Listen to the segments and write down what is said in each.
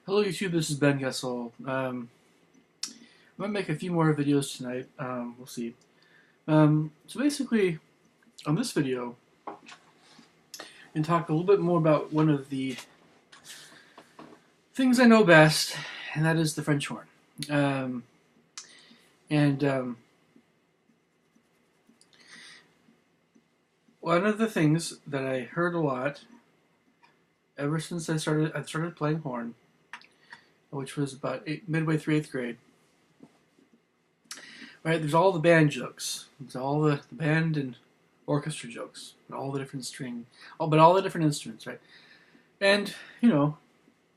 Hello YouTube, this is Ben Gessel. I'm going to make a few more videos tonight. We'll see. So basically, on this video, I'm going to talk a little bit more about one of the things I know best, and that is the French horn. And one of the things that I heard a lot ever since I started playing horn, which was about midway through 8th grade. Right, there's all the band jokes. There's all the band and orchestra jokes, and all the different but all the different instruments, right? And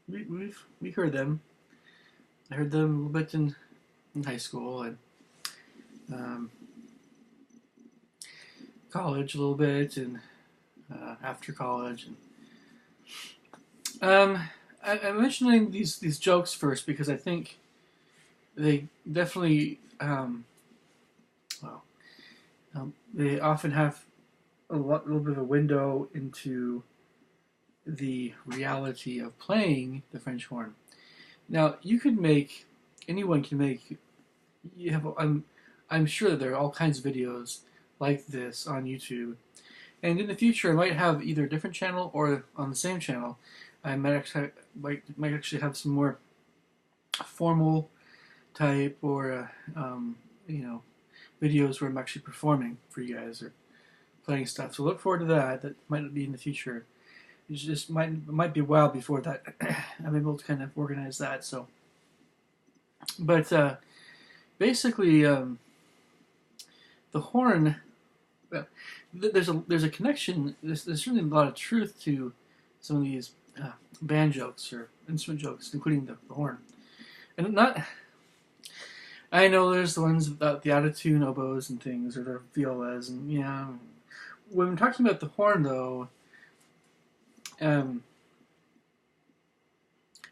we heard them. I heard them a little bit in high school and college a little bit, and after college. And I'm mentioning these jokes first because I think they definitely they often have little bit of a window into the reality of playing the French horn. Now, anyone can make. I'm sure that there are all kinds of videos like this on YouTube, and in the future, I might have either a different channel or on the same channel. I might actually have some more formal type or videos where I'm actually performing for you guys or playing stuff. So look forward to that. That might be in the future. It just might be a while before that I'm able to kind of organize that. So, but basically, the horn. There's a connection. There's certainly a lot of truth to some of these band jokes or instrument jokes, including the horn, and not. I know there's the ones about the out-of-tune oboes and things, or the violas, and when I'm talking about the horn, though, and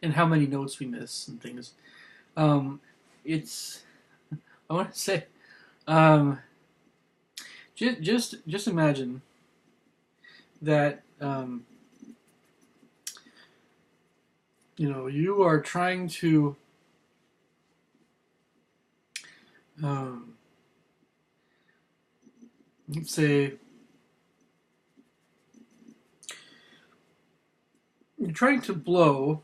how many notes we miss and things, it's I want to say, just imagine that you are trying to let's say you're trying to blow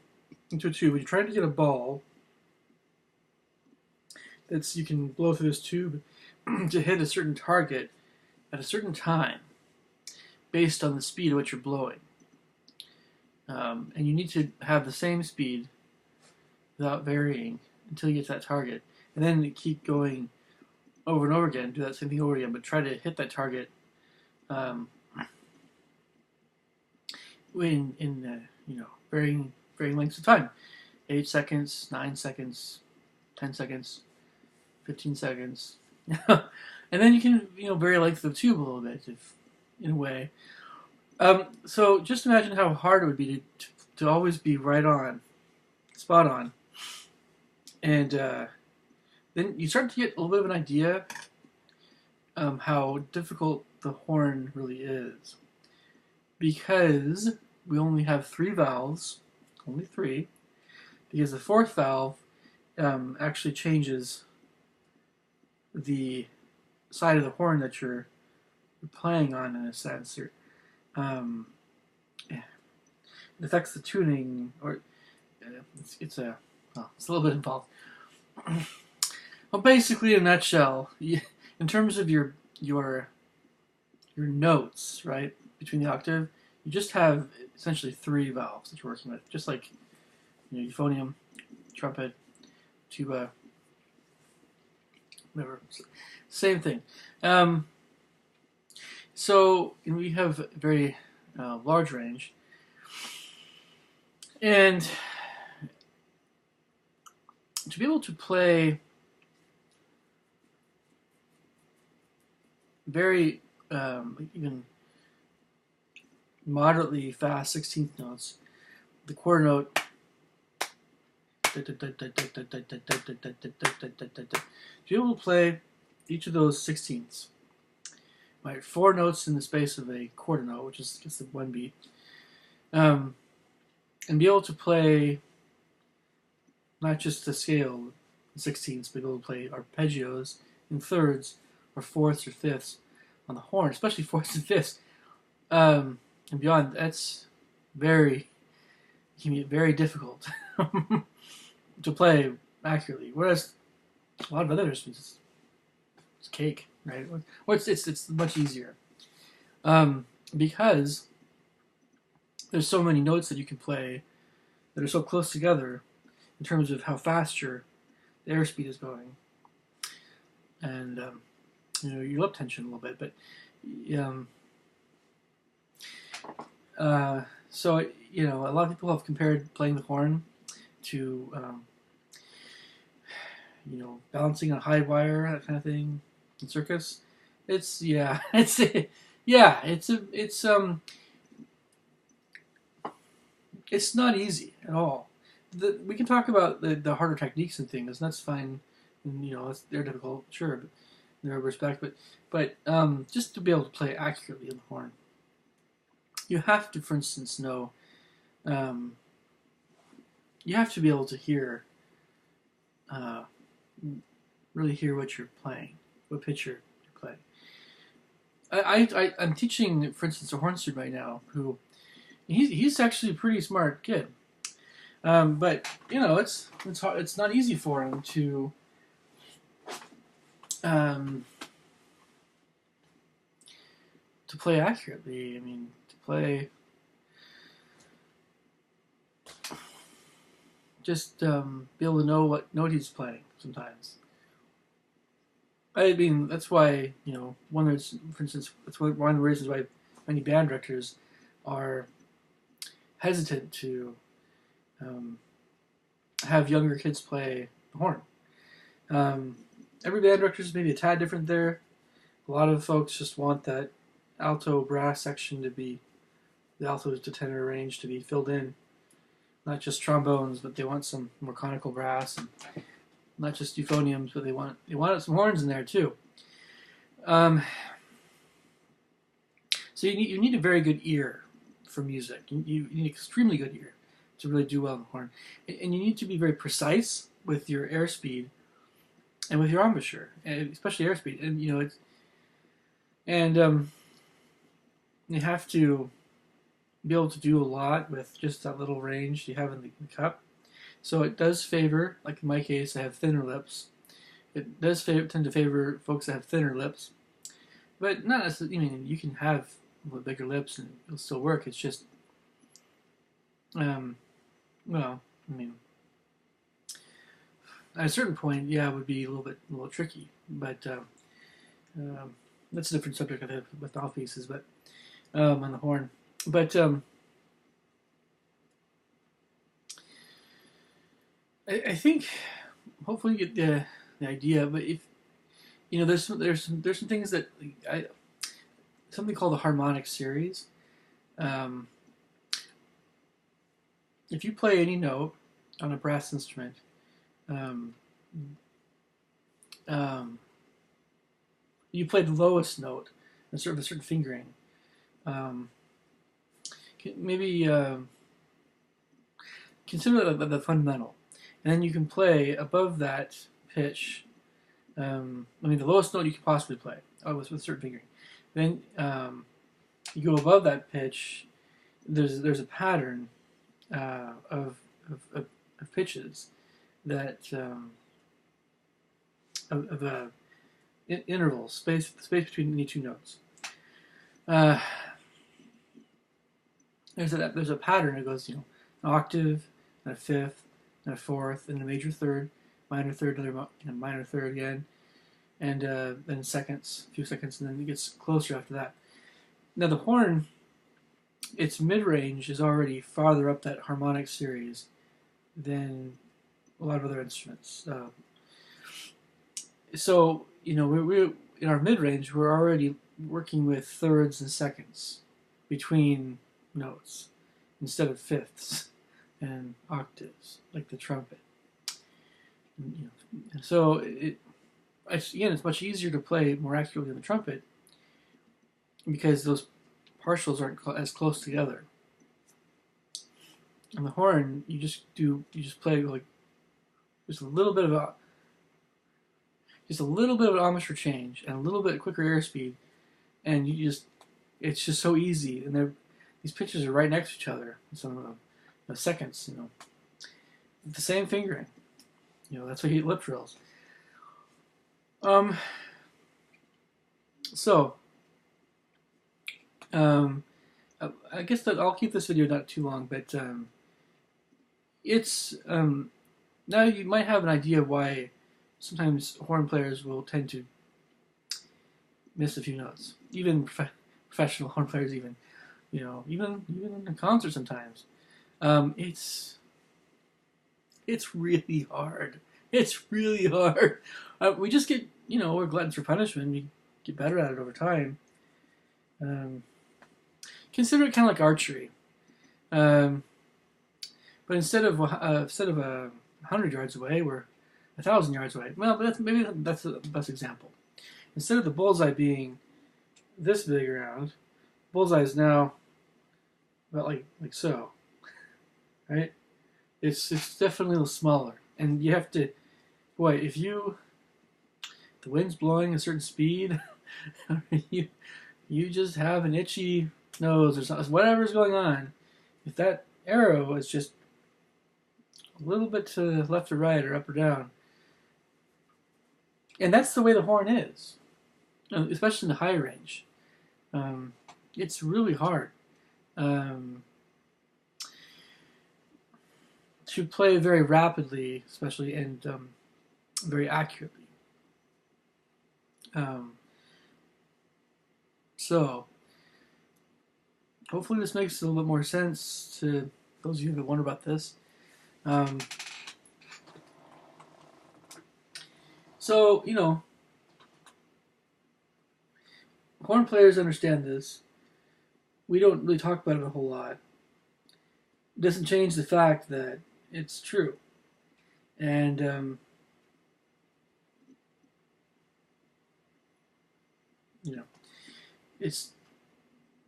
into a tube. You're trying to get a ball you can blow through this tube to hit a certain target at a certain time based on the speed at which you're blowing. And you need to have the same speed without varying until you get to that target. And then keep going over and over again, do that same thing over again, but try to hit that target in varying lengths of time. 8 seconds, 9 seconds, 10 seconds, 15 seconds. And then you can vary the length of the tube a little bit, in a way. So just imagine how hard it would be to always be right on, spot on. And then you start to get a little bit of an idea how difficult the horn really is. Because we only have 3 valves, only 3, because the 4th valve actually changes the side of the horn that you're playing on, in a sense. It affects the tuning, or it's a little bit involved. Well, basically, in a nutshell, in terms of your notes, right, between the octave, you just have essentially 3 valves that you're working with, just like euphonium, trumpet, tuba, whatever. Same thing. So we have a very large range, and to be able to play very even moderately fast 16th notes, the quarter note, to be able to play each of those 16ths, right, 4 notes in the space of a quarter note, which is just the 1 beat, and be able to play not just to scale in sixteenths, but be able to play arpeggios in thirds or fourths or fifths on the horn, especially fourths and fifths, and beyond. That's can be very difficult to play accurately. Whereas a lot of other instruments, it's cake, right? Well, it's much easier because there's so many notes that you can play that are so close together in terms of how fast the airspeed is going, and your lip tension a little bit. But so a lot of people have compared playing the horn to balancing a high wire, that kind of thing in circus. It's it's not easy at all. We can talk about the harder techniques and things, and that's fine. And, they're difficult, sure, but in their respect. But just to be able to play accurately on the horn, you have to, for instance, know. You have to be able to hear, really hear what you're playing, what pitch you're playing. I'm teaching, for instance, a horn student right now who he's actually a pretty smart kid, but it's hard, it's not easy for him to play accurately. I mean, to play just be able to know what note he's playing sometimes. I mean, that's why for instance, that's one of the reasons why many band directors are hesitant to have younger kids play the horn. Every band director is maybe a tad different there. A lot of folks just want that alto brass section to be, the alto to tenor range to be filled in. Not just trombones, but they want some more conical brass, and not just euphoniums, but they want some horns in there too. So you need a very good ear for music. You need an extremely good ear to really do well on the horn, and you need to be very precise with your airspeed and with your embouchure, and especially airspeed. And you have to be able to do a lot with just that little range you have in the cup. So it does favor, like in my case, I have thinner lips. It does tend to favor folks that have thinner lips, but not necessarily. I mean, you can have bigger lips and it'll still work. It's just, well, I mean, at a certain point, it would be a little tricky. But that's a different subject I have with mouthpieces, but on the horn. But I think hopefully you get the idea. But if there's some things that something called the harmonic series. If you play any note on a brass instrument, you play the lowest note and sort of a certain fingering. Maybe consider the fundamental, and then you can play above that pitch. The lowest note you could possibly play with certain fingering. Then you go above that pitch. There's a pattern of pitches that of intervals, space between any two notes. There's a pattern that goes, an octave, and a fifth, and a fourth, and a major third, minor third, another minor third again, and then seconds, a few seconds, and then it gets closer after that. Now the horn, its mid-range is already farther up that harmonic series than a lot of other instruments. So we in our mid-range, we're already working with thirds and seconds between notes instead of fifths and octaves like the trumpet. So it's much easier to play more accurately than the trumpet because those partials aren't as close together. On the horn, you just play like just a little bit of an atmosphere change and a little bit quicker airspeed, and it's just so easy. And these pitches are right next to each other in some of the seconds. The same fingering. That's why you hit lip drills. So, I guess that I'll keep this video not too long, but it's now you might have an idea why sometimes horn players will tend to miss a few notes. Even professional horn players, even in a concert sometimes. It's really hard. It's really hard. We just get, we're gluttons for punishment. We get better at it over time. Consider it kind of like archery. But instead of 100 yards away, we're 1,000 yards away. Well, maybe that's the best example. Instead of the bullseye being this big around, bullseye is now about like so, right? It's definitely a little smaller, and you have to, boy, if the wind's blowing a certain speed, you just have an itchy nose or something, whatever's going on. If that arrow is just a little bit to left or right or up or down, and that's the way the horn is, especially in the high range. It's really hard to play very rapidly, especially, and very accurately. So, hopefully this makes a little bit more sense to those of you that wonder about this. So, horn players understand this. We don't really talk about it a whole lot. It doesn't change the fact that it's true. And, it's,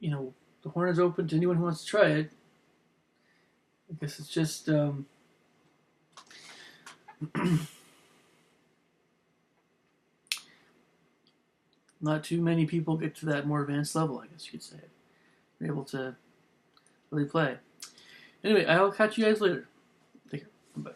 the horn is open to anyone who wants to try it. I guess it's just, not too many people get to that more advanced level, I guess you could say. They're able to really play. Anyway, I'll catch you guys later. Take care. Bye.